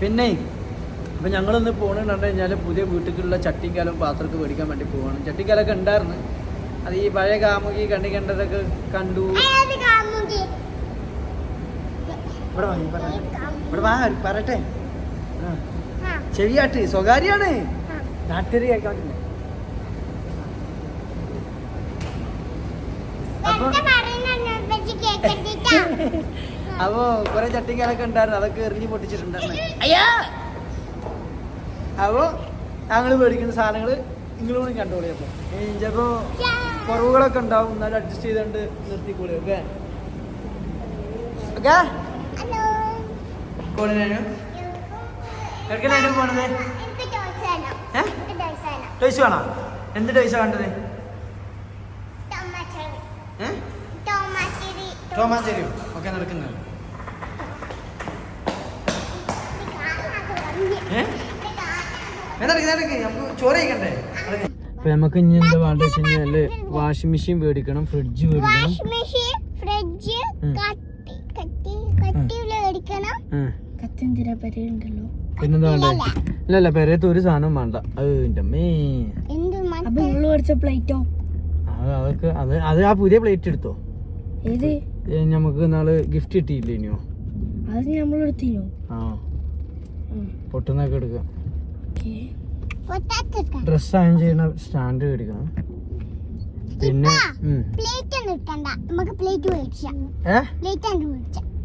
പിന്നെ അപ്പം ഞങ്ങളൊന്ന് പോകണമെന്ന് പറഞ്ഞു കഴിഞ്ഞാൽ പുതിയ വീട്ടിലുള്ള ചട്ടിക്കാലും പാത്രമൊക്കെ മേടിക്കാൻ വേണ്ടി പോവാണ്. ചട്ടിക്കാലൊക്കെ ഉണ്ടായിരുന്നു. അത് ഈ പഴയ കാമുകി കണ്ടതൊക്കെ കണ്ടു. ഇവിടെ വാ പറട്ടെ. ചെവിയാട്ട് സ്വകാര്യാണ്, നാട്ടുകാർ കേൾക്കാൻ പറ്റില്ല. അപ്പോ കുറെ ചട്ടിക്കാലൊക്കെ ഉണ്ടായിരുന്നു, അതൊക്കെ എറിഞ്ഞ് പൊട്ടിച്ചിട്ടുണ്ടായിരുന്നു. അയ്യാ അപ്പോ ഞങ്ങൾ മേടിക്കുന്ന സാധനങ്ങൾ നിങ്ങളോട് കണ്ടോളി. അപ്പൊ ചിലപ്പോ കുറവുകളൊക്കെ ഉണ്ടാവും, എന്നാലും അഡ്ജസ്റ്റ് ചെയ്തുകൊണ്ട് നിർത്തിക്കോളി. ഓക്കെ ഓക്കെ എവിടേക്കാണ് പോണത്? ടോയ്സ് വേണോ? എന്ത് ടോയ്സാ വേണ്ടത്? ടോമാഞ്ചേരിയോ? ഓക്കെ നടക്കുന്നത്. നമുക്ക് ചോറ് കഴിക്കണ്ടേ? അപ്പൊ നമുക്ക് ഇനി എന്താ വേണ്ട വെച്ച് കഴിഞ്ഞാല് വാഷിംഗ് മെഷീൻ മേടിക്കണം, ഫ്രിഡ്ജ് മേടിക്കണം. പിന്നെന്താ വേണ്ടേ? ഇല്ലല്ല പെരയത്ത് ഒരു സാധനവും വേണ്ട. അതൊക്കെ അത് ആ പുതിയ പ്ലേറ്റ് എടുത്തോ. നമുക്ക് നാള് ഗിഫ്റ്റ് കിട്ടിയില്ലേ? ഇനിയോ ആ പൊട്ടുന്നൊക്കെ എടുക്കാം. ഡ്രസ് അയൺ ചെയ്യുന്ന സ്റ്റാൻഡ് മേടിക്കണം. പിന്നെ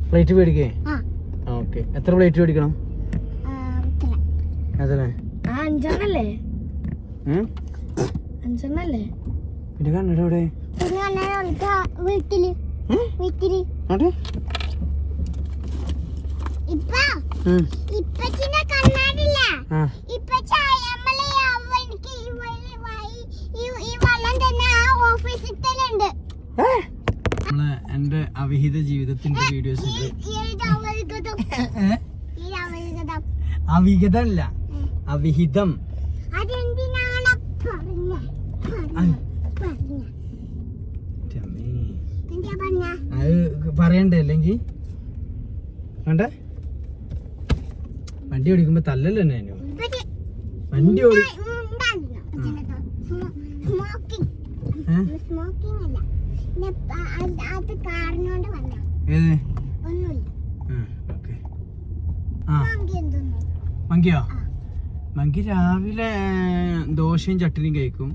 പ്ലേറ്റ് മേടിക്കേ? ഓക്കെ എത്ര പ്ലേറ്റ് മേടിക്കണം? അതല്ലേ പിന്നെ കണ്ണട എവിടെ? വീട്ടില് എന്റെ അവിഹിത ജീവിതത്തിന്റെ വീഡിയോസ് അവിഹിതല്ല അവിഹിതം. അത് പറയണ്ടേ? അല്ലെങ്കിൽ വേണ്ട. വണ്ടി ഓടിക്കുമ്പോ തല്ലല്ലോ തന്നെ. വണ്ടി ഓടി മങ്കിയോ? മങ്കി രാവിലെ ദോശയും ചട്ടിനിയും കഴിക്കും.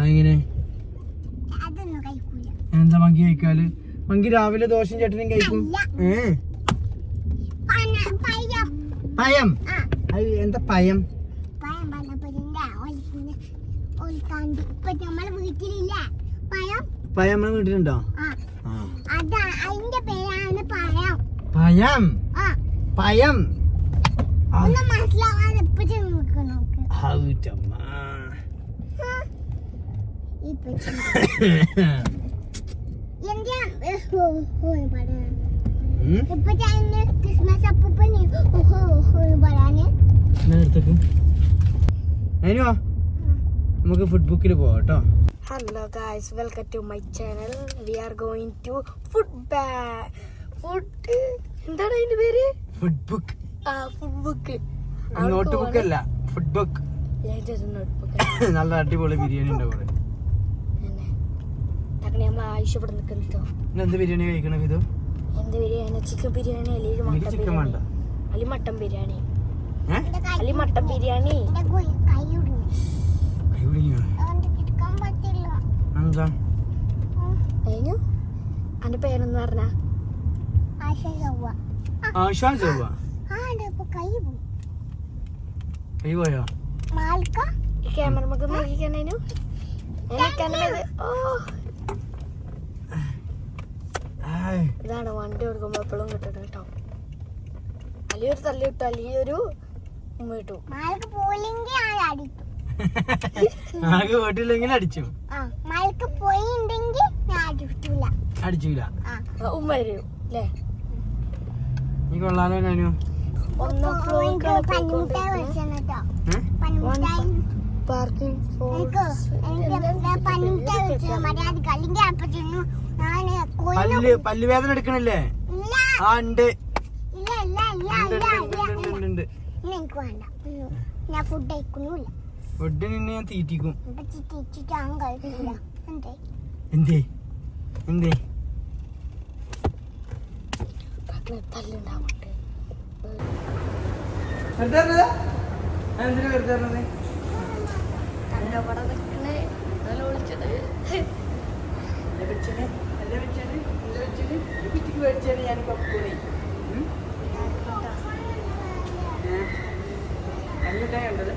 എങ്ങനെ എന്താ മങ്കി കഴിക്കാല്? മങ്കി രാവിലെ ദോശയും ചട്ടിനിയും കഴിക്കും. പയം? എന്താ പയം? പയം നമ്മളെ വീട്ടിലുണ്ടോ? പയം പയം നമുക്ക് ഫുഡ് ബുക്കിൽ പോവാം കേട്ടോ. Hello guys, welcome to my channel. We are going to food എന്താണ് അതിന്റെ പേര്? Food book. Food book. Note book അല്ല, ഫുഡ് ബുക്ക്. നല്ല അടിപൊളി ബിരിയാണി ഉണ്ടാവും. നമ്മൾ ആവശ്യപ്പെട്ട് നിൽക്കല്ലോ. എന്ത് ബിരിയാണി കഴിക്കണം? ഇത് എന്ത് ബിരിയാണി? ചിക്കൻ ബിരിയാണി അല്ലെങ്കിൽ മട്ടൻ ബിരിയാണി? അല്ലെങ്കിൽ മട്ടൻ ബിരിയാണി. അന്റെ പേരെന്ന് പറഞ്ഞ ക്യാമറ നോക്കിക്കാനു. ഇതാണ് വണ്ടി കൊടുക്കുമ്പോ എപ്പോഴും കിട്ടണം കേട്ടോ. അല്ലെങ്കിൽ ഒരു തല്ലി കിട്ടും, അല്ലെങ്കിൽ ഒരു ഉമ്മ കിട്ടും. വീട്ടിലെങ്കിൽ അടിച്ചു അടിച്ചില്ല. ഉമ്മ വരും അല്ലേ? നീ കൊള്ളാലോ. ഞാനു പല്ലുവേദന എടുക്കണില്ലേ? ആ ഉണ്ട്. ഞാൻ ഫുഡ് കഴിക്കുന്നില്ല. ഫുഡ് നിന്നെ ഞാൻ തീറ്റിക്കും. എന്തേ എന്തേ തല്ലുണ്ടാവട്ടെ. എന്തിനാ വെറുതെ പറഞ്ഞത്? തല്ലവിടെ നിൽക്കണേ നല്ല വിളിച്ചത് ഞാൻ പപ്പൂണി അഞ്ഞൂറ്റായി ഉണ്ടല്ലേ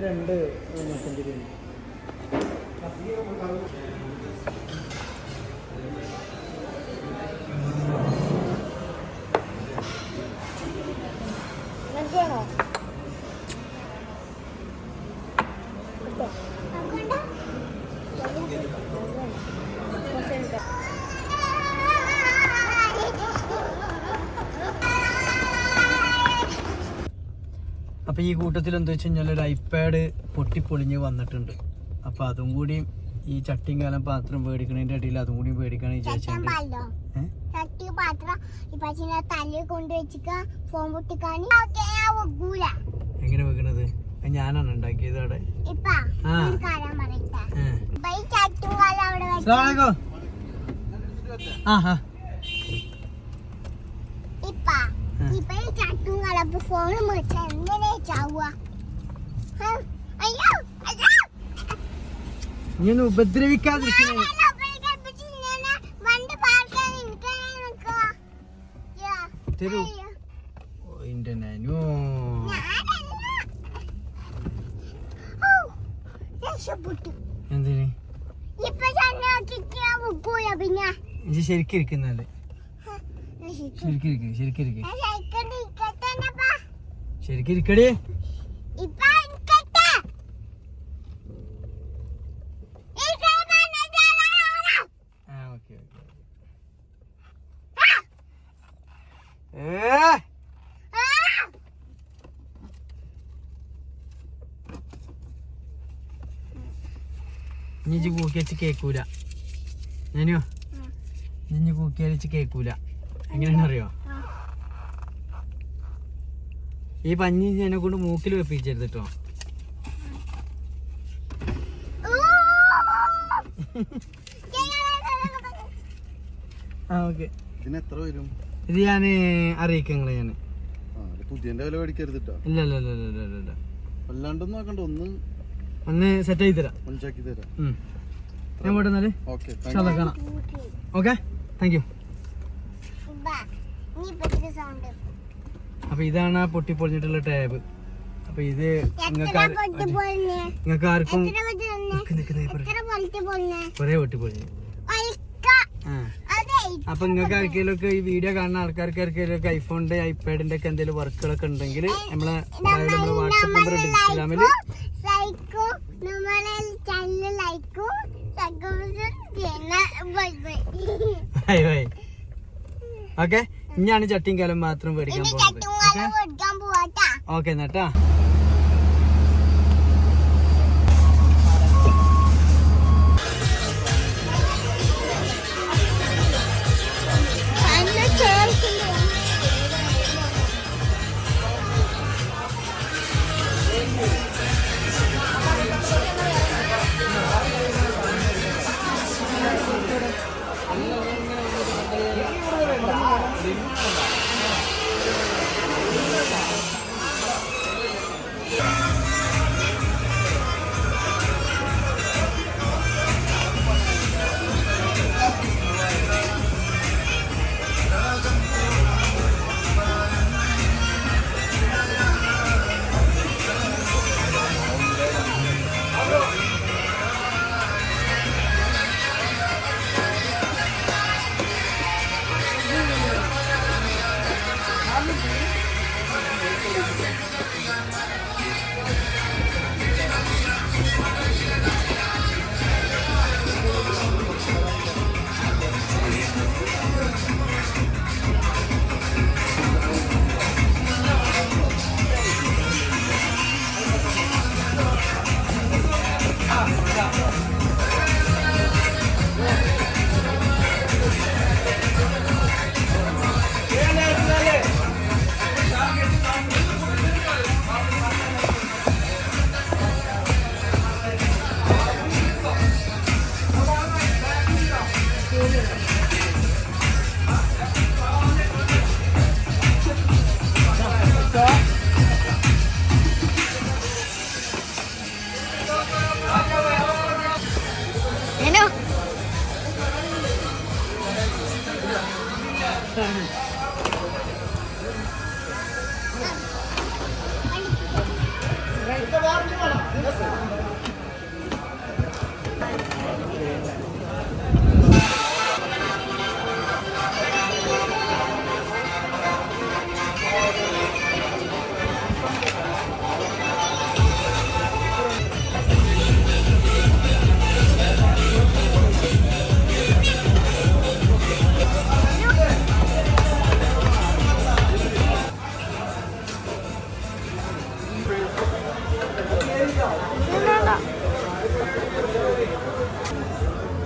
രണ്ട് മട്ടൻ ബിരിയാണി. മനസ്സിലാണോ? അപ്പോൾ ഈ കൂട്ടത്തിൽ എന്താ വെച്ച് കഴിഞ്ഞാൽ ഒരു ഐപാഡ് പൊട്ടിപ്പൊളിഞ്ഞ് വന്നിട്ടുണ്ട്. അപ്പോൾ അതും കൂടി ഈ ചട്ടിയും കാലം പാത്രം മേടിക്കണതിൻ്റെ ഇടയിൽ അതും കൂടി മേടിക്കണം വിചാരിച്ചിട്ടുണ്ട്. എങ്ങനെ വെക്കണത്? ഞാനാണ് ഉണ്ടാക്കിയത് അവിടെ. നീ ഒന്ന് ഉപദ്രവിക്കാതിരിക്കണേ. തരൂ എന്റെ നാനോ. എന്തിന് ശരിക്കും ഇരിക്കുന്നല്ലേ? ശരിക്കും ഇരിക്കടേ. ഇഞ്ഞി കൂക്കി വെച്ച് കേക്കൂല. ഞാനോ ഇഞ്ഞി കൂക്കി വെച്ച് കേക്കൂല. എങ്ങനെയാണെന്ന് അറിയോ? ഈ പഞ്ഞി എന്നെ കൊണ്ട് മൂക്കിൽ വെപ്പിച്ചരുത് കേട്ടോ. ഇത് ഞാന് അറിയിക്കാം നിങ്ങളെ. ഞാന് ഇല്ല ഒന്ന് സെറ്റ് ആയി തരാം. ഞാൻ പോട്ടെ എന്നാല്. കാണാം. Okay, thank you. അപ്പൊ ഇതാണ് ആ പൊട്ടിപ്പൊളിഞ്ഞിട്ടുള്ള ടാബ്. അപ്പൊ ഇത് നിങ്ങൾക്ക് ആർക്കും കൊറേ പൊട്ടിപ്പൊളിഞ്ഞു. അപ്പൊ നിങ്ങൾക്ക് ആർക്കെങ്കിലും ഒക്കെ ഈ വീഡിയോ കാണുന്ന ആൾക്കാർക്ക് ആർക്കെങ്കിലും ഒക്കെ ഐഫോണിന്റെ ഐപാഡിന്റെ ഒക്കെ എന്തെങ്കിലും വർക്കുകളൊക്കെ ഉണ്ടെങ്കിൽ നമ്മളെ വാട്സാപ്പ് നമ്പർ ഉണ്ട് ഇൻസ്റ്റാഗ്രാമിൽ. ഓക്കെ, ഇനിയാണ് ചട്ടിയും കാലം മാത്രം മേടിക്കാൻ പോകുന്നത്. ഓക്കെ എന്നാട്ടാ.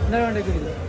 എന്താ വേണ്ടത്?